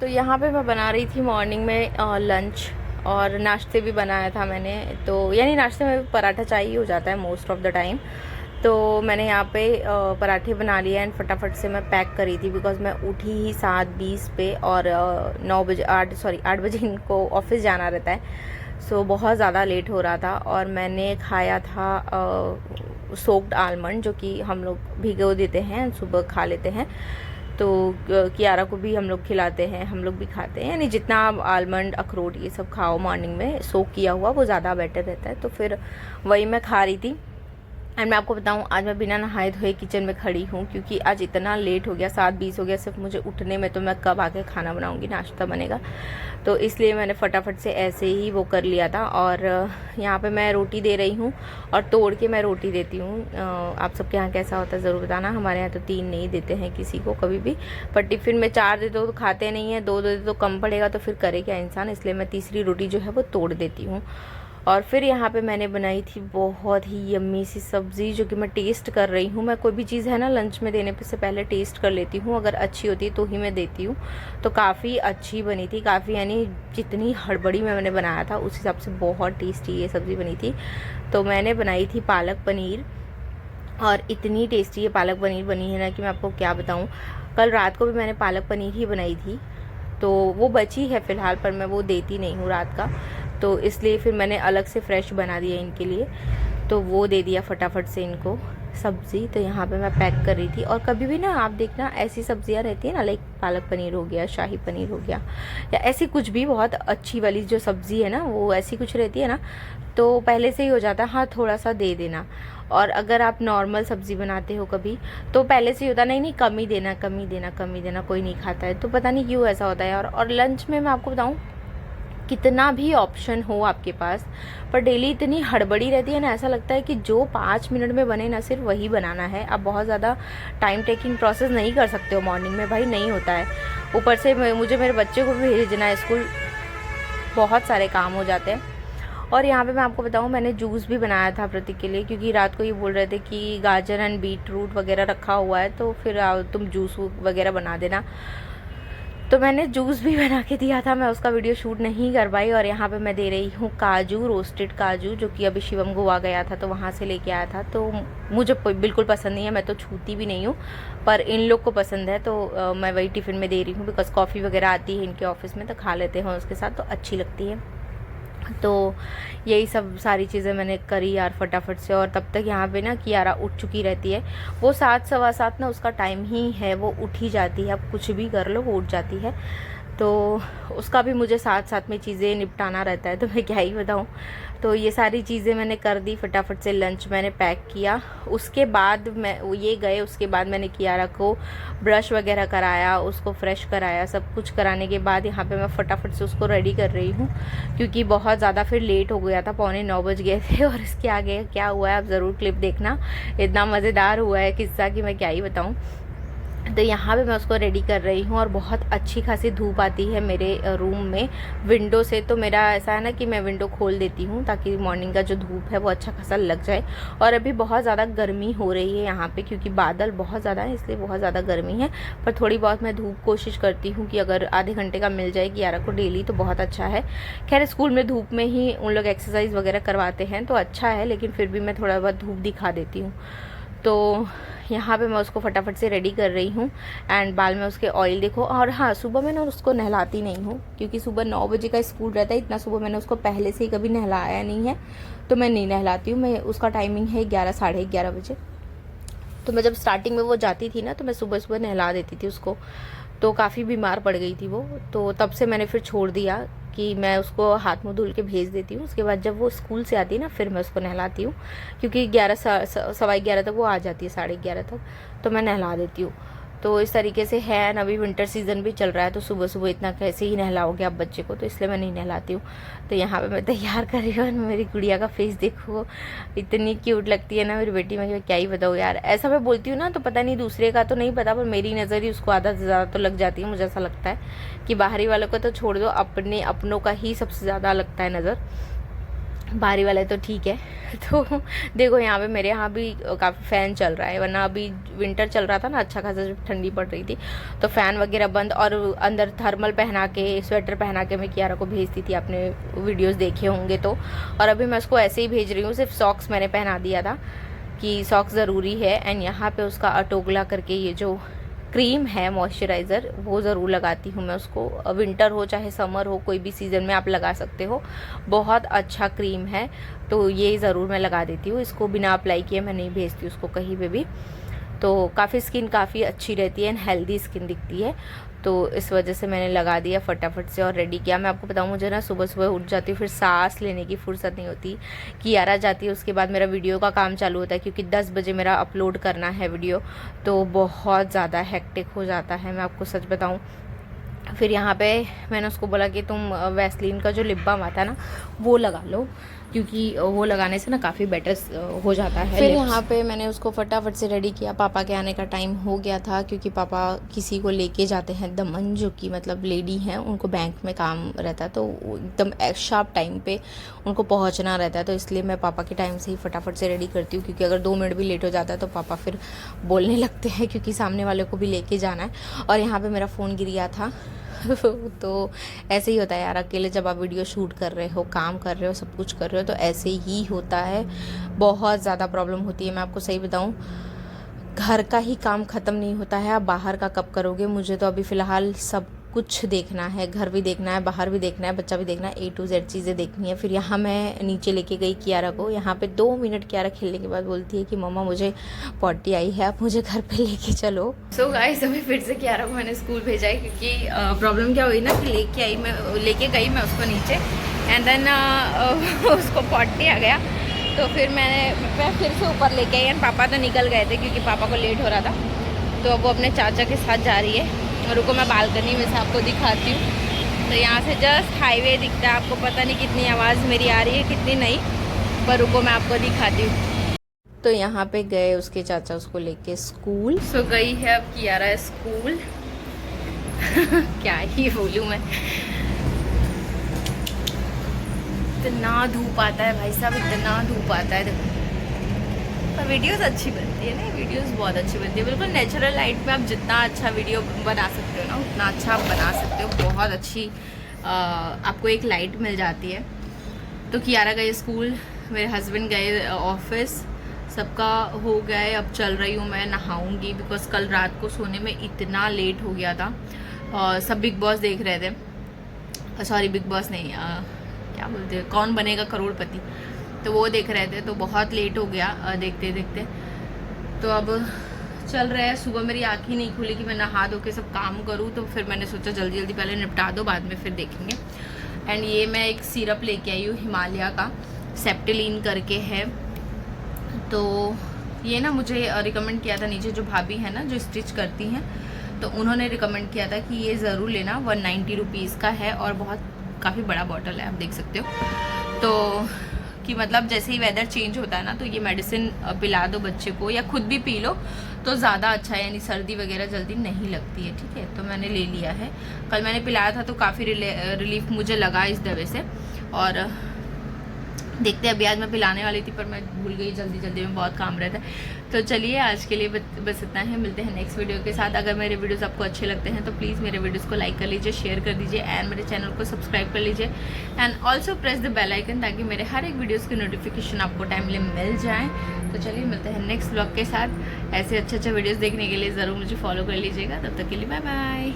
तो यहाँ पे मैं बना रही थी मॉर्निंग में लंच, और नाश्ते भी बनाया था मैंने। तो यानी नाश्ते में पराठा चाहिए हो जाता है मोस्ट ऑफ द टाइम। तो मैंने यहाँ पे पराठे बना लिए एंड फटाफट से मैं पैक करी थी, बिकॉज मैं उठी ही 7:20 पे, और 8 बजे इनको ऑफिस जाना रहता है। सो बहुत ज़्यादा लेट हो रहा था, और मैंने खाया था सोक्ड आलमंड, जो कि हम लोग भिगो देते हैं, सुबह खा लेते हैं। तो कियारा को भी हम लोग खिलाते हैं, हम लोग भी खाते हैं। यानी जितना आप आलमंड, अखरोट ये सब खाओ मॉर्निंग में सोक किया हुआ, वो ज़्यादा बेटर रहता है। तो फिर वही मैं खा रही थी। एंड मैं आपको बताऊं, आज मैं बिना नहाए धोए किचन में खड़ी हूँ, क्योंकि आज इतना लेट हो गया, 7:20 हो गया सिर्फ मुझे उठने में। तो मैं कब आके खाना बनाऊंगी, नाश्ता बनेगा। तो इसलिए मैंने फटाफट से ऐसे ही वो कर लिया था। और यहाँ पे मैं रोटी दे रही हूँ, और तोड़ के मैं रोटी देती हूँ। आप सबके यहाँ कैसा होता है ज़रूर बताना। हमारे यहाँ तो 3 नहीं देते हैं किसी को कभी भी, पर टिफ़िन में 4 दे दो तो खाते नहीं हैं, 2 दे दो तो कम पड़ेगा, तो फिर करे क्या इंसान। इसलिए मैं तीसरी रोटी जो है वो तोड़ देती हूँ। और फिर यहाँ पे मैंने बनाई थी बहुत ही यम्मी सी सब्ज़ी, जो कि मैं टेस्ट कर रही हूँ। मैं कोई भी चीज़ है ना लंच में देने से पहले टेस्ट कर लेती हूँ, अगर अच्छी होती है तो ही मैं देती हूँ। तो काफ़ी अच्छी बनी थी, काफ़ी यानी जितनी हड़बड़ी में मैंने बनाया था उस हिसाब से बहुत टेस्टी ये सब्ज़ी बनी थी। तो मैंने बनाई थी पालक पनीर, और इतनी टेस्टी ये पालक पनीर बनी है ना कि मैं आपको क्या बताऊँ। कल रात को भी मैंने पालक पनीर ही बनाई थी, तो वो बची है फ़िलहाल, पर मैं वो देती नहीं हूँ रात का। तो इसलिए फिर मैंने अलग से फ्रेश बना दिया इनके लिए, तो वो दे दिया फटाफट से इनको सब्ज़ी। तो यहाँ पे मैं पैक कर रही थी। और कभी भी ना आप देखना, ऐसी सब्जियाँ रहती है ना, लाइक पालक पनीर हो गया, शाही पनीर हो गया, या ऐसी कुछ भी बहुत अच्छी वाली जो सब्ज़ी है ना, वो ऐसी कुछ रहती है ना, तो पहले से ही हो जाता है हाँ थोड़ा सा दे देना। और अगर आप नॉर्मल सब्ज़ी बनाते हो कभी, तो पहले से ही होता नहीं नहीं कम ही देना, कम ही देना, कम ही देना, कोई नहीं खाता है। तो पता नहीं क्यों ऐसा होता है। और लंच में मैं आपको बताऊँ, कितना भी ऑप्शन हो आपके पास, पर डेली इतनी हड़बड़ी रहती है ना, ऐसा लगता है कि जो 5 मिनट में बने ना सिर्फ वही बनाना है। आप बहुत ज़्यादा टाइम टेकिंग प्रोसेस नहीं कर सकते हो मॉर्निंग में, भाई नहीं होता है। ऊपर से मुझे मेरे बच्चे को भी भेजना है स्कूल, बहुत सारे काम हो जाते हैं। और यहाँ पे मैं आपको बताऊँ, मैंने जूस भी बनाया था प्रतीक के लिए, क्योंकि रात को ये बोल रहे थे कि गाजर एंड बीट रूट वगैरह रखा हुआ है, तो फिर तुम जूस वगैरह बना देना। तो मैंने जूस भी बना के दिया था, मैं उसका वीडियो शूट नहीं कर पाई। और यहाँ पे मैं दे रही हूँ काजू, रोस्टेड काजू, जो कि अभी शिवम गोवा गया था तो वहाँ से लेके आया था। तो मुझे बिल्कुल पसंद नहीं है, मैं तो छूती भी नहीं हूँ, पर इन लोग को पसंद है। तो मैं वही टिफ़िन में दे रही हूँ, बिकॉज कॉफ़ी वगैरह आती है इनके ऑफिस में, तो खा लेते हैं उसके साथ, तो अच्छी लगती है। तो यही सब सारी चीज़ें मैंने करी यार फटाफट से। और तब तक यहाँ पे ना कियारा उठ चुकी रहती है। वो 7 सवा 7 ना उसका टाइम ही है, वो उठ ही जाती है। अब कुछ भी कर लो वो उठ जाती है। तो उसका भी मुझे साथ साथ में चीज़ें निपटाना रहता है, तो मैं क्या ही बताऊँ। तो ये सारी चीज़ें मैंने कर दी फटाफट से। लंच मैंने पैक किया, उसके बाद मैं ये गए, उसके बाद मैंने कियारा को ब्रश वगैरह कराया, उसको फ्रेश कराया। सब कुछ कराने के बाद यहाँ पे मैं फटाफट से उसको रेडी कर रही हूँ, क्योंकि बहुत ज़्यादा फिर लेट हो गया था, 9:45 बज गए थे। और इसके आगे क्या हुआ है आप ज़रूर क्लिप देखना, इतना मज़ेदार हुआ है किस्सा कि मैं क्या ही बताऊँ। तो यहाँ पे मैं उसको रेडी कर रही हूँ, और बहुत अच्छी खासी धूप आती है मेरे रूम में विंडो से। तो मेरा ऐसा है ना कि मैं विंडो खोल देती हूँ, ताकि मॉर्निंग का जो धूप है वो अच्छा खासा लग जाए। और अभी बहुत ज़्यादा गर्मी हो रही है यहाँ पे, क्योंकि बादल बहुत ज़्यादा है, इसलिए बहुत ज़्यादा गर्मी है। पर थोड़ी बहुत मैं धूप कोशिश करती हूँ कि अगर आधे घंटे का मिल जाए कियारा को डेली, तो बहुत अच्छा है। खैर स्कूल में धूप में ही उन लोग एक्सरसाइज वगैरह करवाते हैं, तो अच्छा है, लेकिन फिर भी मैं थोड़ा बहुत धूप दिखा देती हूँ। तो यहाँ पे मैं उसको फटाफट से रेडी कर रही हूँ। एंड बाल में उसके ऑयल देखो। और हाँ, सुबह मैं ना उसको नहलाती नहीं हूँ, क्योंकि सुबह 9 बजे का स्कूल रहता है। इतना सुबह मैंने उसको पहले से ही कभी नहलाया नहीं है, तो मैं नहीं नहलाती हूँ। मैं उसका टाइमिंग है 11 साढ़े 11 बजे। तो मैं जब स्टार्टिंग में वो जाती थी ना, तो मैं सुबह सुबह नहला देती थी उसको। तो काफ़ी बीमार पड़ गई थी वो, तो तब से मैंने फिर छोड़ दिया कि मैं उसको हाथ मुँह धुल के भेज देती हूँ। उसके बाद जब वो स्कूल से आती है ना, फिर मैं उसको नहलाती हूँ, क्योंकि 11 सवा 11 तक वो आ जाती है, 11:30 तक, तो मैं नहला देती हूँ। तो इस तरीके से है। अभी विंटर सीज़न भी चल रहा है, तो सुबह सुबह इतना कैसे ही नहलाओगे आप बच्चे को, तो इसलिए मैं नहीं नहलाती हूँ। तो यहाँ पे मैं तैयार कर रही हूँ, और मेरी गुड़िया का फेस देखो, इतनी क्यूट लगती है ना मेरी बेटी। मैं क्या ही बताऊँ यार, ऐसा मैं बोलती हूँ ना, तो पता नहीं दूसरे का तो नहीं पता, पर मेरी नज़र ही उसको आधा से ज़्यादा तो लग जाती है। मुझे ऐसा लगता है कि बाहरी वालों को तो छोड़ दो, अपनों का ही सबसे ज़्यादा लगता है नज़र। बाहरी वाले तो ठीक है। तो देखो यहाँ पे मेरे यहाँ भी काफ़ी फ़ैन चल रहा है, वरना अभी विंटर चल रहा था ना, अच्छा खासा जब ठंडी पड़ रही थी तो फ़ैन वगैरह बंद, और अंदर थर्मल पहना के, स्वेटर पहना के मैं कियारा को भेजती थी, आपने वीडियोस देखे होंगे तो। और अभी मैं उसको ऐसे ही भेज रही हूँ, सिर्फ सॉक्स मैंने पहना दिया था कि सॉक्स ज़रूरी है। एंड यहाँ पर उसका अटोगला करके ये जो क्रीम है मॉइस्चराइज़र, वो ज़रूर लगाती हूँ मैं उसको, विंटर हो चाहे समर हो, कोई भी सीज़न में आप लगा सकते हो। बहुत अच्छा क्रीम है, तो ये ज़रूर मैं लगा देती हूँ। इसको बिना अप्लाई किए मैं नहीं भेजती उसको कहीं पे भी। तो काफ़ी स्किन काफ़ी अच्छी रहती है एंड हेल्दी स्किन दिखती है, तो इस वजह से मैंने लगा दिया फटाफट से और रेडी किया। मैं आपको बताऊँ, मुझे ना सुबह सुबह उठ जाती हूँ, फिर सांस लेने की फुर्सत नहीं होती। कियारा जाती है, उसके बाद मेरा वीडियो का काम चालू होता है, क्योंकि 10 बजे मेरा अपलोड करना है वीडियो, तो बहुत ज़्यादा हेक्टिक हो जाता है, मैं आपको सच बताऊँ। फिर यहाँ पे मैंने उसको बोला कि तुम वैसलीन का जो लिप बाम आता है ना, वो लगा लो, क्योंकि वो लगाने से ना काफ़ी बेटर हो जाता है। फिर यहाँ पे मैंने उसको फटाफट से रेडी किया। पापा के आने का टाइम हो गया था, क्योंकि पापा किसी को लेके जाते हैं दमन, जो कि मतलब लेडी हैं, उनको बैंक में काम रहता है, तो एकदम शार्प टाइम पे उनको पहुँचना रहता है, तो इसलिए मैं पापा के टाइम से ही फटाफट से रेडी करती हूँ, क्योंकि अगर 2 मिनट भी लेट हो जाता है तो पापा फिर बोलने लगते हैं, क्योंकि सामने वाले को भी लेके जाना है। और यहाँ पर मेरा फ़ोन गिर गया था तो ऐसे ही होता है यार, अकेले जब आप वीडियो शूट कर रहे हो, काम कर रहे हो, सब कुछ कर रहे हो, तो ऐसे ही होता है। बहुत ज़्यादा प्रॉब्लम होती है, मैं आपको सही बताऊँ। घर का ही काम ख़त्म नहीं होता है, आप बाहर का कब करोगे। मुझे तो अभी फ़िलहाल सब कुछ देखना है, घर भी देखना है, बाहर भी देखना है, बच्चा भी देखना है, A to Z चीज़ें देखनी है। फिर यहाँ मैं नीचे लेके गई कियारा को, यहाँ पे 2 मिनट कियारा खेलने के बाद बोलती है कि मम्मा मुझे पॉटी आई है, आप मुझे घर पे लेके चलो। सो गाइस, अभी फिर से कियारा को मैंने स्कूल भेजा है, क्योंकि प्रॉब्लम क्या हुई ना कि लेके गई मैं उसको नीचे, एंड देन उसको पॉटी आ गया, तो फिर मैं फिर से ऊपर लेके आई। एंड पापा तो निकल गए थे, क्योंकि पापा को लेट हो रहा था, तो अब वो अपने चाचा के साथ जा रही है। और रुको मैं बालकनी में से आपको दिखाती हूँ। तो यहाँ से जस्ट हाईवे दिखता है, आपको पता नहीं कितनी आवाज़ मेरी आ रही है कितनी नहीं, पर रुको मैं आपको दिखाती हूँ। तो यहाँ पे गए उसके चाचा उसको लेके स्कूल। सो गई है अब कियारा स्कूल क्या ही बोलूँ मैं, इतना धूप आता है भाई साहब, इतना धूप आता है। देखो, पर वीडियोस अच्छी बनती है ना, वीडियोस बहुत अच्छी बनती है, बिल्कुल नेचुरल लाइट में आप जितना अच्छा वीडियो बना सकते हो ना, उतना अच्छा आप बना सकते हो। बहुत अच्छी आपको एक लाइट मिल जाती है। तो कियारा गए स्कूल, मेरे हस्बैंड गए ऑफिस, सबका हो गया है। अब चल रही हूँ मैं, नहाऊंगी, बिकॉज कल रात को सोने में इतना लेट हो गया था। सब बिग बॉस देख रहे थे, सॉरी बिग बॉस नहीं, क्या बोलते हैं, कौन बनेगा करोड़पति, तो वो देख रहे थे, तो बहुत लेट हो गया देखते देखते। तो अब चल रहा है। सुबह मेरी आँख ही नहीं खुली कि मैं नहा धो के सब काम करूँ, तो फिर मैंने सोचा जल्दी जल्दी पहले निपटा दो, बाद में फिर देखेंगे। एंड ये मैं एक सिरप लेके आई हूँ हिमालय का, सेप्टिलीन करके है। तो ये ना मुझे रिकमेंड किया था नीचे जो भाभी है ना, जो स्टिच करती हैं, तो उन्होंने रिकमेंड किया था कि ये ज़रूर लेना। 190 रुपीज़ का है और बहुत काफ़ी बड़ा बॉटल है, आप देख सकते हो। तो कि मतलब जैसे ही वेदर चेंज होता है ना, तो ये मेडिसिन पिला दो बच्चे को, या खुद भी पी लो तो ज़्यादा अच्छा है, यानी सर्दी वगैरह जल्दी नहीं लगती है। ठीक है, तो मैंने ले लिया है। कल मैंने पिलाया था तो काफ़ी रिलीफ मुझे लगा इस दवा से। और देखते अभी आज मैं पिलाने वाली थी, पर मैं भूल गई, जल्दी जल्दी में बहुत काम रहता है। तो चलिए आज के लिए बस इतना है, मिलते हैं नेक्स्ट वीडियो के साथ। अगर मेरे वीडियोस आपको अच्छे लगते हैं तो प्लीज़ मेरे वीडियोस को लाइक कर लीजिए, शेयर कर दीजिए, एंड मेरे चैनल को सब्सक्राइब कर लीजिए, and also press the bell icon, ताकि मेरे हर एक वीडियोज़ की नोटिफिकेशन आपको टाइमली मिल जाए। तो चलिए मिलते हैं नेक्स्ट ब्लॉग के साथ। ऐसे अच्छे अच्छे वीडियोज़ देखने के लिए ज़रूर मुझे फॉलो कर लीजिएगा। तब तक के लिए बाय बाय।